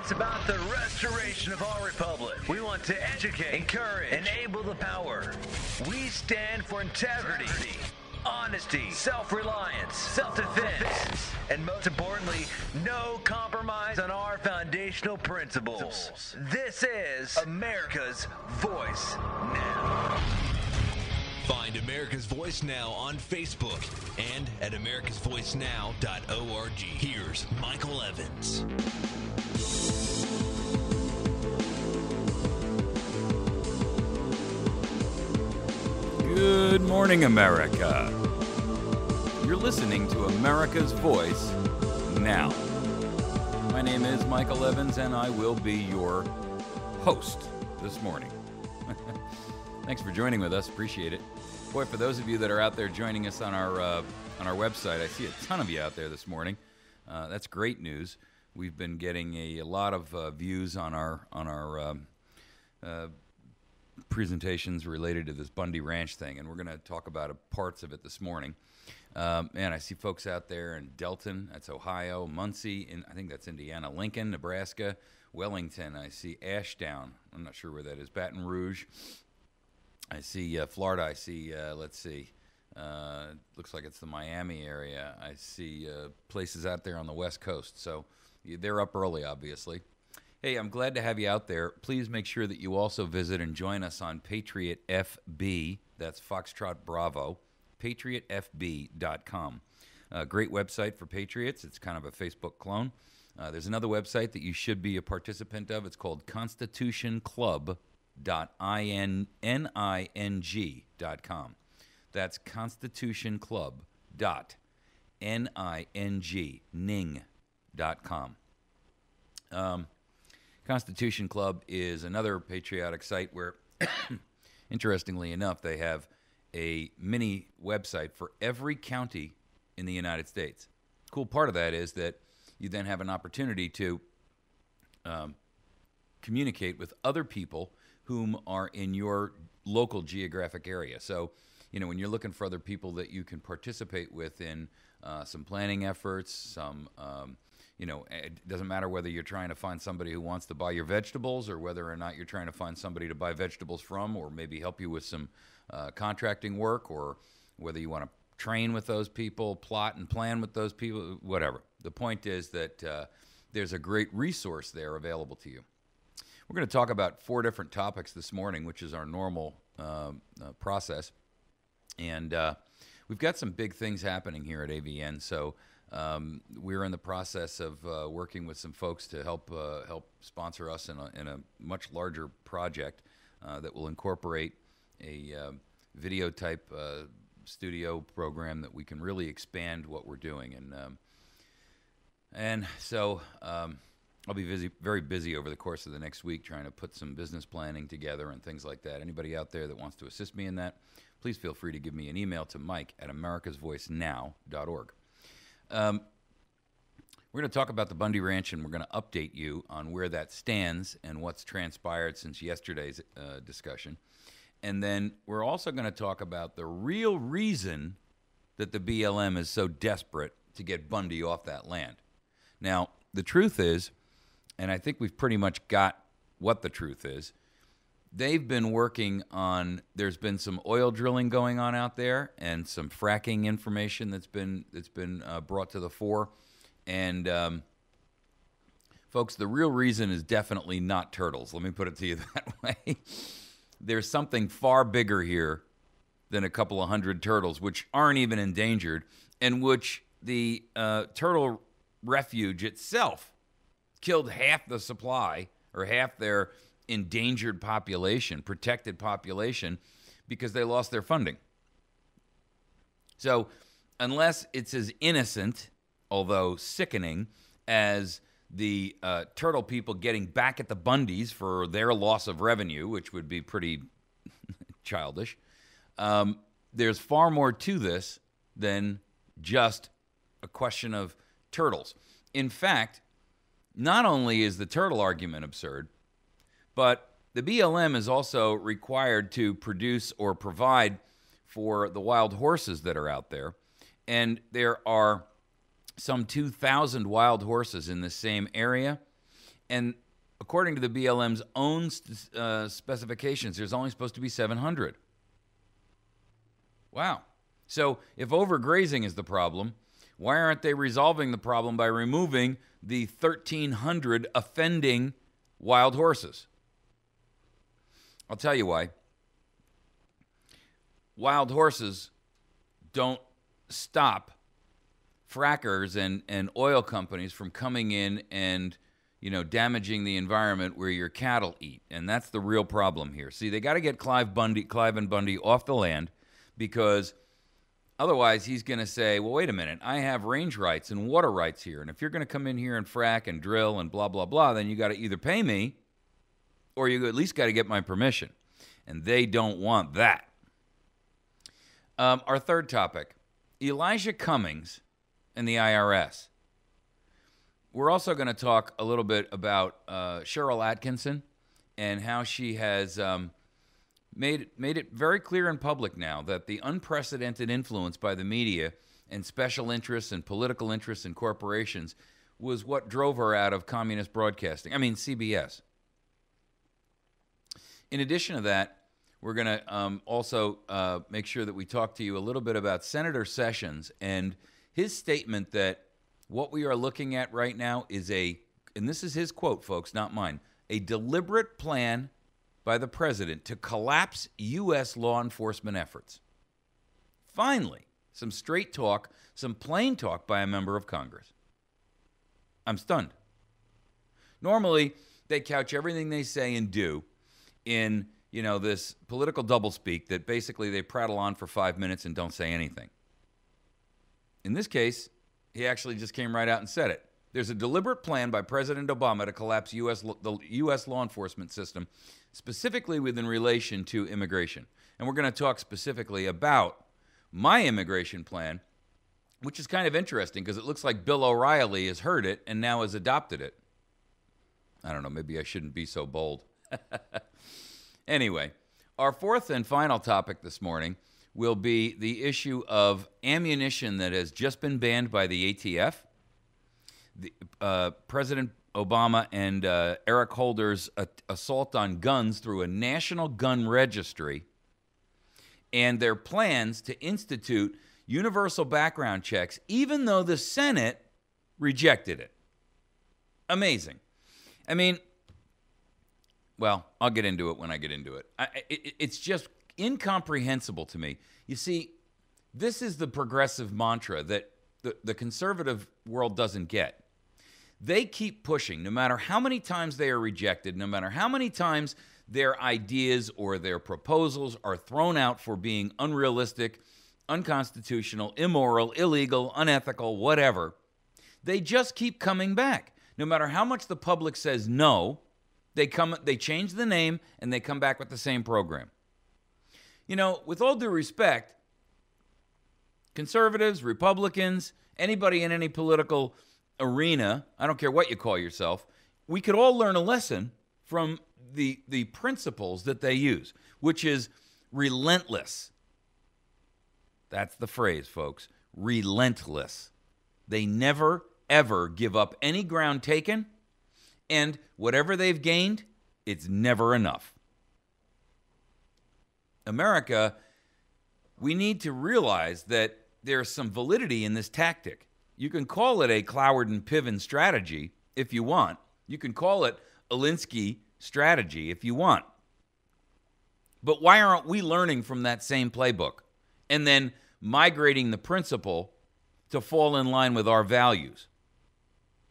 It's about the restoration of our republic. We want to educate, encourage, enable the power. We stand for integrity, honesty, self-reliance, self-defense, and most importantly, no compromise on our foundational principles. This is America's Voice Now. Find America's Voice Now on Facebook and at americasvoicenow.org. Here's Michael Evans. Good morning, America. You're listening to America's Voice Now. My name is Michael Evans, and I will be your host this morning. Thanks for joining with us. Appreciate it. Boy, for those of you that are out there joining us on our website, I see a ton of you out there this morning. That's great news. We've been getting a lot of views on our presentations related to this Bundy Ranch thing, and we're going to talk about parts of it this morning. Man, I see folks out there in Delton, that's Ohio, Muncie, I think that's Indiana, Lincoln, Nebraska, Wellington. I see Ashdown. I'm not sure where that is. Baton Rouge. I see Florida. I see, let's see, looks like it's the Miami area. I see places out there on the West Coast. So they're up early, obviously. Hey, I'm glad to have you out there. Please make sure that you also visit and join us on Patriot FB. That's Foxtrot Bravo, patriotfb.com. Great website for Patriots. It's kind of a Facebook clone. There's another website that you should be a participant of. It's called constitutionclub.ning.com. That's constitutionclub.ning.com. Constitution Club is another patriotic site where, interestingly enough, they have a mini website for every county in the United States. Cool part of that is that you then have an opportunity to communicate with other people whom are in your local geographic area. So, you know, when you're looking for other people that you can participate with in some planning efforts, some, you know, it doesn't matter whether you're trying to find somebody who wants to buy your vegetables or whether or not you're trying to find somebody to buy vegetables from or maybe help you with some contracting work, or whether you want to train with those people, plot and plan with those people, whatever. The point is that there's a great resource there available to you. We're going to talk about 4 different topics this morning, which is our normal process. And we've got some big things happening here at AVN. So we're in the process of working with some folks to help sponsor us in a much larger project that will incorporate a video type studio program that we can really expand what we're doing. And so I'll be very busy over the course of the next week trying to put some business planning together and things like that. Anybody out there that wants to assist me in that, please feel free to give me an email to mike@americasvoicenow.org. We're going to talk about the Bundy Ranch, and we're going to update you on where that stands and what's transpired since yesterday's discussion. And then we're also going to talk about the real reason that the BLM is so desperate to get Bundy off that land. Now, the truth is, and I think we've pretty much got what the truth is, they've been working on, there's been some oil drilling going on out there and some fracking information that's been brought to the fore. And folks, the real reason is definitely not turtles. Let me put it to you that way. There's something far bigger here than a couple of hundred turtles, which aren't even endangered, and which the turtle refuge itself killed half the supply, or half their endangered population, protected population, because they lost their funding. So unless it's as innocent, although sickening, as the turtle people getting back at the Bundys for their loss of revenue, which would be pretty childish, there's far more to this than just a question of turtles. In fact, not only is the turtle argument absurd, but the BLM is also required to produce or provide for the wild horses that are out there. And there are some 2,000 wild horses in the same area. And according to the BLM's own specifications, there's only supposed to be 700. Wow. So if overgrazing is the problem, why aren't they resolving the problem by removing the 1,300 offending wild horses? I'll tell you why. Wild horses don't stop frackers and oil companies from coming in and, damaging the environment where your cattle eat. And that's the real problem here. See, they got to get Cliven Bundy off the land, because otherwise he's going to say, well, wait a minute, I have range rights and water rights here. And if you're going to come in here and frack and drill and blah, blah, blah, then you got to either pay me or you at least got to get my permission. And they don't want that. Our third topic, Elijah Cummings and the IRS. We're also going to talk a little bit about Cheryl Atkinson and how she has made it very clear in public now that the unprecedented influence by the media and special interests and political interests and corporations was what drove her out of communist broadcasting. I mean, CBS. In addition to that, we're going to also make sure that we talk to you a little bit about Senator Sessions and his statement that what we are looking at right now is and this is his quote, folks, not mine, a deliberate plan by the president to collapse U.S. law enforcement efforts. Finally, some straight talk, some plain talk by a member of Congress. I'm stunned. Normally, they couch everything they say and do in, this political doublespeak that basically they prattle on for 5 minutes and don't say anything. In this case, he actually just came right out and said it. There's a deliberate plan by President Obama to collapse the U.S. law enforcement system, specifically within relation to immigration. And we're going to talk specifically about my immigration plan, which is kind of interesting because it looks like Bill O'Reilly has heard it and now has adopted it. I don't know, maybe I shouldn't be so bold. Anyway, our fourth and final topic this morning will be the issue of ammunition that has just been banned by the ATF. President Obama and Eric Holder's assault on guns through a national gun registry, and their plans to institute universal background checks, even though the Senate rejected it. Amazing. I mean, well, I'll get into it when I get into it. It's just incomprehensible to me. You see, this is the progressive mantra that the conservative world doesn't get. They keep pushing, no matter how many times they are rejected, no matter how many times their ideas or their proposals are thrown out for being unrealistic, unconstitutional, immoral, illegal, unethical, whatever. They just keep coming back. No matter how much the public says no, they change the name and they come back with the same program. With all due respect, conservatives, Republicans, anybody in any political arena, I don't care what you call yourself, we could all learn a lesson from the principles that they use, which is relentless. That's the phrase, folks. Relentless. They never, ever give up any ground taken, and whatever they've gained, it's never enough. America, we need to realize that there's some validity in this tactic. You can call it a Cloward and Piven strategy if you want. You can call it Alinsky strategy if you want. But why aren't we learning from that same playbook and then migrating the principle to fall in line with our values?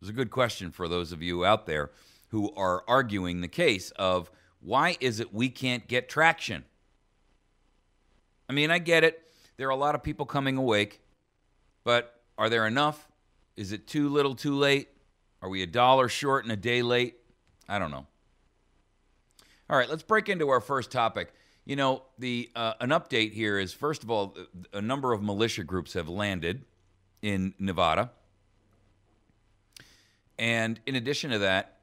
It's a good question for those of you out there who are arguing the case of why is it we can't get traction? I mean, I get it. There are a lot of people coming awake, but are there enough? Is it too little too late? Are we $1 short and a day late? I don't know. All right, let's break into our first topic. An update here is, first of all, a number of militia groups have landed in Nevada. And in addition to that,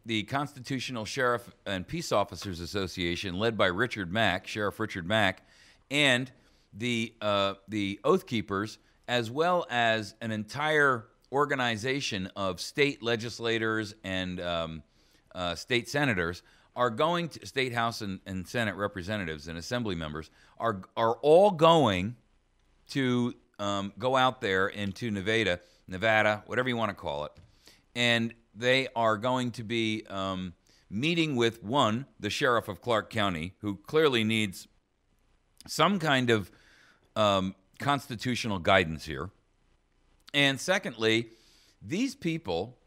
the Constitutional Sheriff and Peace Officers Association, led by Sheriff Richard Mack, and the Oath Keepers, as well as an entire organization of state legislators and state senators are going to, state House and Senate representatives and assembly members are all going to go out there into Nevada, whatever you want to call it, and they are going to be meeting with, one, the sheriff of Clark County, who clearly needs some kind of constitutional guidance here. And secondly, these people,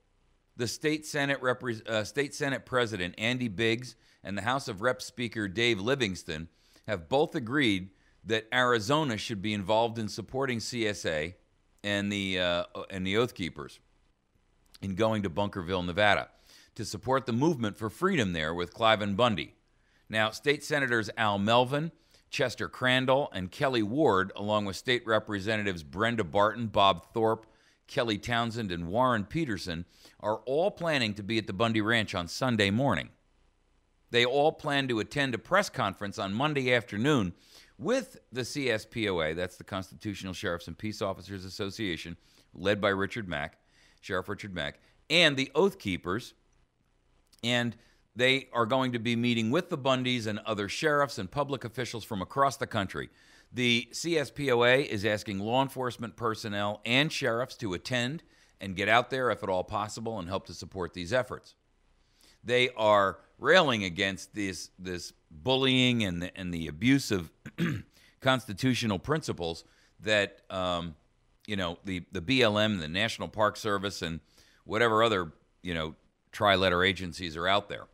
the State Senate President Andy Biggs and the House of Reps Speaker Dave Livingston, have both agreed that Arizona should be involved in supporting CSA and the Oath Keepers in going to Bunkerville, Nevada, to support the movement for freedom there with Cliven Bundy. Now, State Senators Al Melvin, Chester Crandall, and Kelly Ward, along with State Representatives Brenda Barton, Bob Thorpe, Kelly Townsend, and Warren Peterson, are all planning to be at the Bundy Ranch on Sunday morning. They all plan to attend a press conference on Monday afternoon with the CSPOA, that's the Constitutional Sheriffs and Peace Officers Association, led by Sheriff Richard Mack, and the Oath Keepers, and they are going to be meeting with the Bundys and other sheriffs and public officials from across the country. The CSPOA is asking law enforcement personnel and sheriffs to attend and get out there if at all possible and help to support these efforts. They are railing against this bullying and the abuse of constitutional principles that the BLM, the National Park Service, and whatever other tri-letter agencies are out there.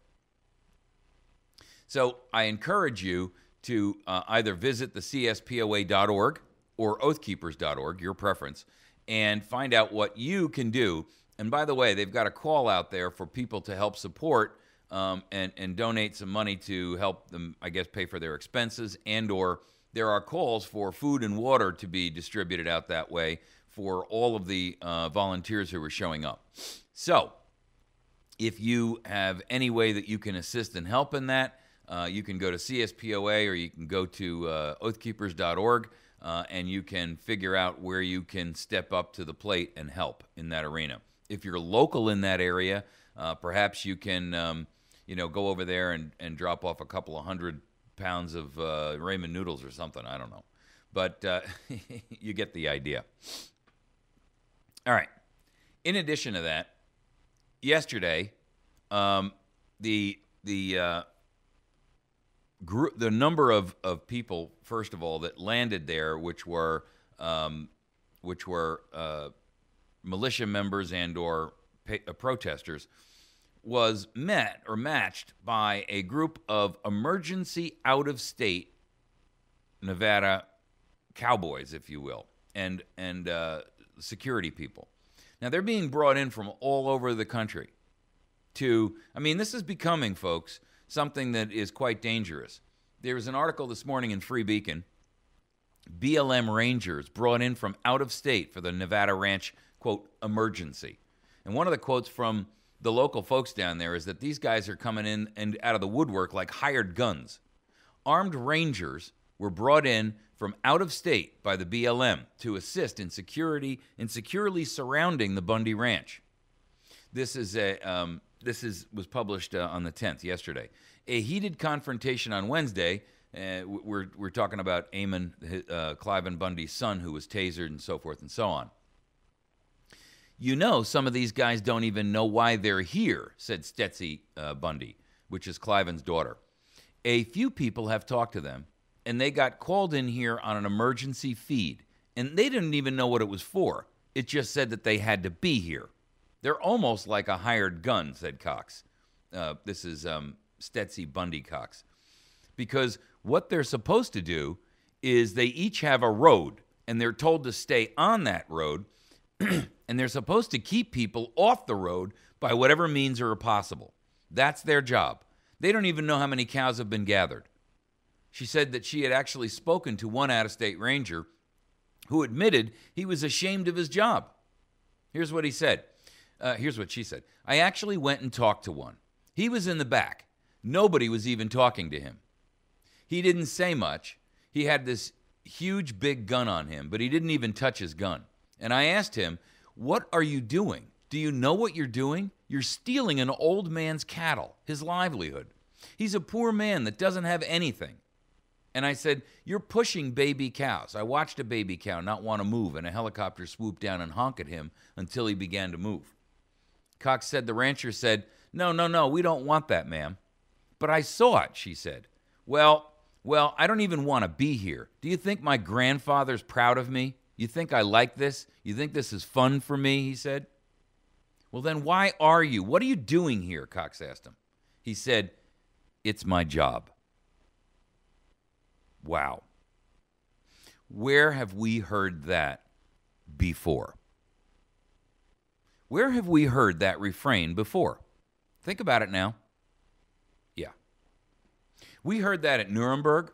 So I encourage you to either visit the CSPOA.org or oathkeepers.org, your preference, and find out what you can do. And by the way, they've got a call out there for people to help support and donate some money to help them, I guess, pay for their expenses, and or there are calls for food and water to be distributed out that way for all of the volunteers who are showing up. So if you have any way that you can assist and help in that, you can go to CSPOA or you can go to oathkeepers.org and you can figure out where you can step up to the plate and help in that arena. If you're local in that area, perhaps you can go over there and drop off a couple of 100 pounds of ramen noodles or something. I don't know. But you get the idea. All right. In addition to that, yesterday, the number of people, first of all, that landed there, which were militia members and or protesters, was met or matched by a group of emergency out-of-state Nevada cowboys, if you will, and security people. Now, they're being brought in from all over the country this is becoming, folks, something that is quite dangerous. There was an article this morning in Free Beacon, BLM Rangers brought in from out of state for the Nevada Ranch, quote, emergency. And one of the quotes from the local folks down there is that these guys are coming in and out of the woodwork like hired guns. Armed Rangers were brought in from out of state by the BLM to assist in securely surrounding the Bundy Ranch. This was published on the 10th, yesterday. A heated confrontation on Wednesday. We're talking about Eamon, Cliven Bundy's son, who was tasered and so forth and so on. Some of these guys don't even know why they're here, said Stetzy Bundy, which is Cliven's daughter. A few people have talked to them, and they got called in here on an emergency feed, and they didn't even know what it was for. It just said that they had to be here. They're almost like a hired gun, said Cox. This is Stetzy Bundy Cox. Because what they're supposed to do is they each have a road, and they're told to stay on that road, and they're supposed to keep people off the road by whatever means are possible. That's their job. They don't even know how many cows have been gathered. She said that she had actually spoken to one out-of-state ranger who admitted he was ashamed of his job. Here's what he said. Here's what she said. I actually went and talked to one. He was in the back. Nobody was even talking to him. He didn't say much. He had this huge big gun on him, but he didn't even touch his gun. And I asked him, what are you doing? Do you know what you're doing? You're stealing an old man's cattle, his livelihood. He's a poor man that doesn't have anything. And I said, you're pushing baby cows. I watched a baby cow not want to move, and a helicopter swooped down and honked at him until he began to move. Cox said, the rancher said, no, we don't want that, ma'am. But I saw it, she said. Well, I don't even want to be here. Do you think my grandfather's proud of me? You think I like this? You think this is fun for me, he said. Well, then why are you? What are you doing here, Cox asked him. He said, it's my job. Wow. Where have we heard that before? Where have we heard that refrain before? Think about it now. Yeah. We heard that at Nuremberg.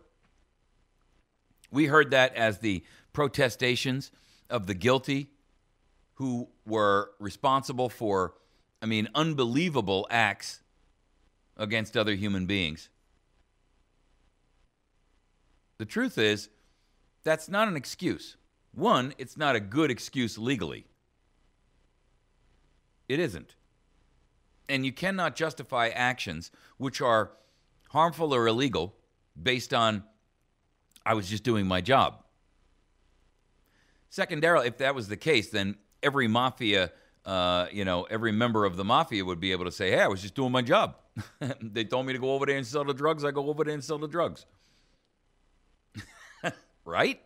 We heard that as the protestations of the guilty who were responsible for, unbelievable acts against other human beings. The truth is, that's not an excuse. One, it's not a good excuse legally. It isn't. And you cannot justify actions which are harmful or illegal based on, I was just doing my job. Secondarily, if that was the case, then every mafia, every member of the mafia would be able to say, hey, I was just doing my job. They told me to go over there and sell the drugs. I go over there and sell the drugs. Right?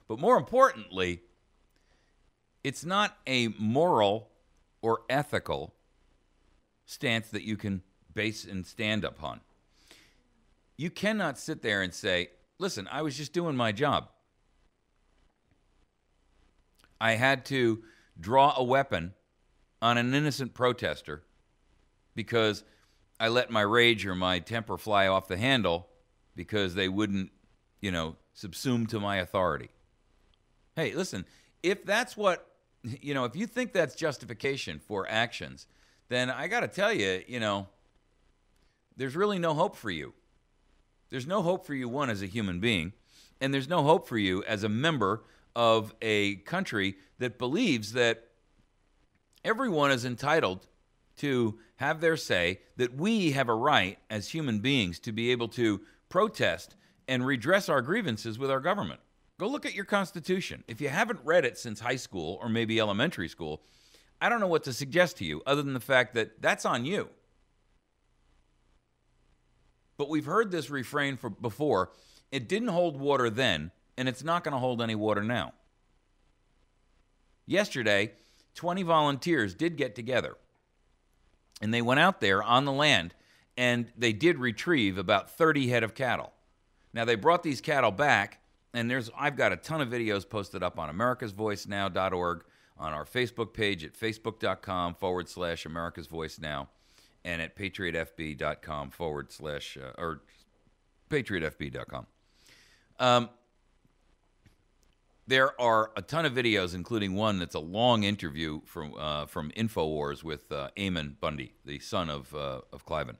But more importantly, it's not a moral or ethical stance that you can base and stand upon. You cannot sit there and say, listen, I was just doing my job. I had to draw a weapon on an innocent protester because I let my rage or my temper fly off the handle because they wouldn't, subsume to my authority. Hey, listen, if that's what, if you think that's justification for actions, then I got to tell you, there's really no hope for you. There's no hope for you, one, as a human being, and there's no hope for you as a member of a country that believes that everyone is entitled to have their say, that we have a right as human beings to be able to protest and redress our grievances with our government. Go look at your Constitution. If you haven't read it since high school or maybe elementary school, I don't know what to suggest to you other than the fact that that's on you. But we've heard this refrain before. It didn't hold water then, and it's not going to hold any water now. Yesterday, 20 volunteers did get together, and they went out there on the land, and they did retrieve about 30 head of cattle. Now, they brought these cattle back, and I've got a ton of videos posted up on americasvoicenow.org, on our Facebook page at facebook.com/americasvoicenow, and at patriotfb.com or patriotfb.com. There are a ton of videos, including one that's a long interview from InfoWars with Eamon Bundy, the son of Cliven,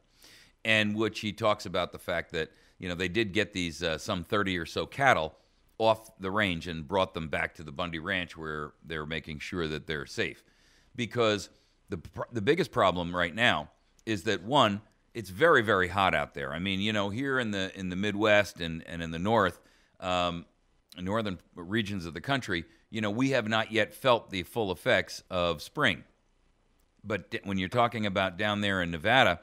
and which he talks about the fact that they did get these some 30 or so cattle off the range and brought them back to the Bundy Ranch where they're making sure that they're safe. Because the biggest problem right now is that, one, it's very, very hot out there. Here in the Midwest and in the northern regions of the country, we have not yet felt the full effects of spring. But when you're talking about down there in Nevada,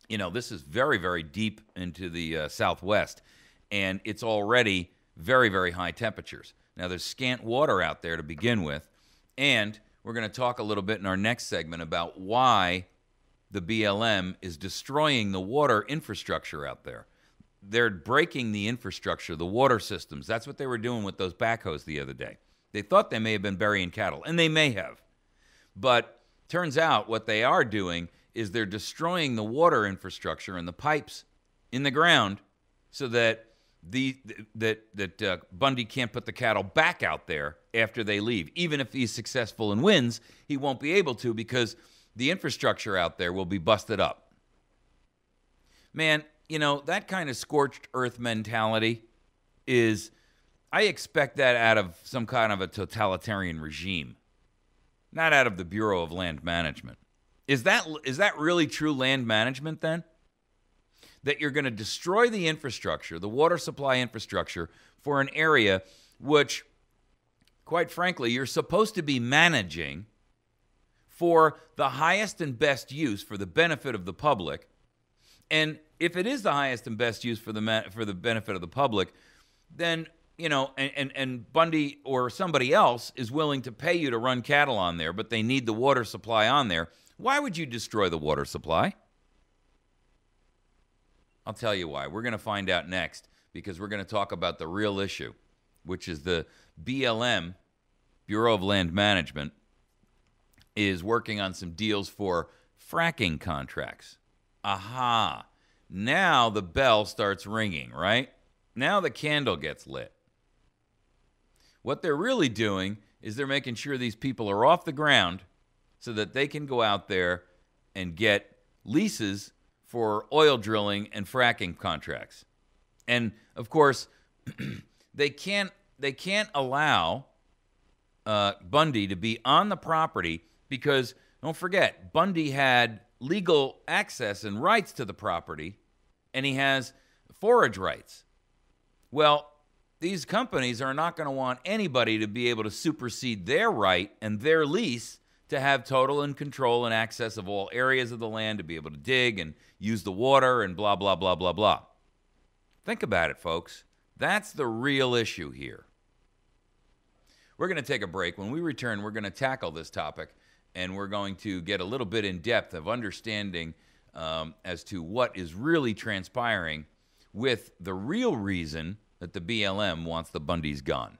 this is very, very deep into the southwest, and it's already very, very high temperatures. Now, there's scant water out there to begin with, and we're going to talk a little bit in our next segment about why the BLM is destroying the water infrastructure out there. They're breaking the infrastructure, the water systems. That's what they were doing with those backhoes the other day. They thought they may have been burying cattle, and they may have. But turns out what they are doing is they're destroying the water infrastructure and the pipes in the ground so that Bundy can't put the cattle back out there after they leave. Even if he's successful and wins, he won't be able to because the infrastructure out there will be busted up. Man, that kind of scorched earth mentality I expect that out of some kind of a totalitarian regime. not out of the Bureau of Land Management. Is that really true land management then? That you're going to destroy the infrastructure, the water supply infrastructure, for an area which, quite frankly, you're supposed to be managing for the highest and best use for the benefit of the public. And if it is the highest and best use for the benefit of the public, then, you know, and Bundy or somebody else is willing to pay you to run cattle on there, but they need the water supply on there, why would you destroy the water supply? I'll tell you why. We're going to find out next, because we're going to talk about the real issue, which is the BLM, Bureau of Land Management, is working on some deals for fracking contracts. Aha. Now the bell starts ringing, right? Now the candle gets lit. What they're really doing is they're making sure these people are off the ground so that they can go out there and get leases for oil drilling and fracking contracts. And of course, they can't allow Bundy to be on the property because, don't forget, Bundy had legal access and rights to the property, and he has forage rights. Well, these companies are not going to want anybody to be able to supersede their right and their lease to have total and control and access of all areas of the land, to be able to dig and use the water and blah, blah, blah, blah, blah. Think about it, folks. That's the real issue here. We're going to take a break. When we return, we're going to tackle this topic, and we're going to get a little bit in depth of understanding as to what is really transpiring with the real reason that the BLM wants the Bundys gone.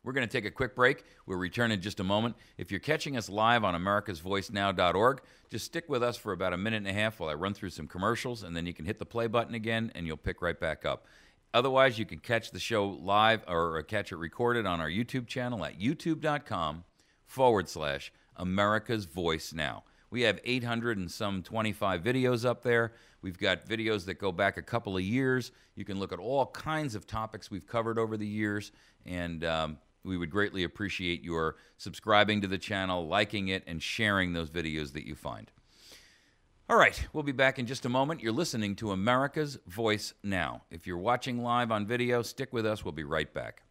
We're going to take a quick break. We'll return in just a moment. If you're catching us live on americasvoicenow.org, just stick with us for about a minute and a half while I run through some commercials, and then you can hit the play button again, and you'll pick right back up. Otherwise, you can catch the show live or catch it recorded on our YouTube channel at youtube.com/America's Voice Now. We have 800 and some 25 videos up there. We've got videos that go back a couple of years. You can look at all kinds of topics we've covered over the years, and we would greatly appreciate your subscribing to the channel, liking it, and sharing those videos that you find. All right, we'll be back in just a moment. You're listening to America's Voice Now. If you're watching live on video, stick with us. We'll be right back.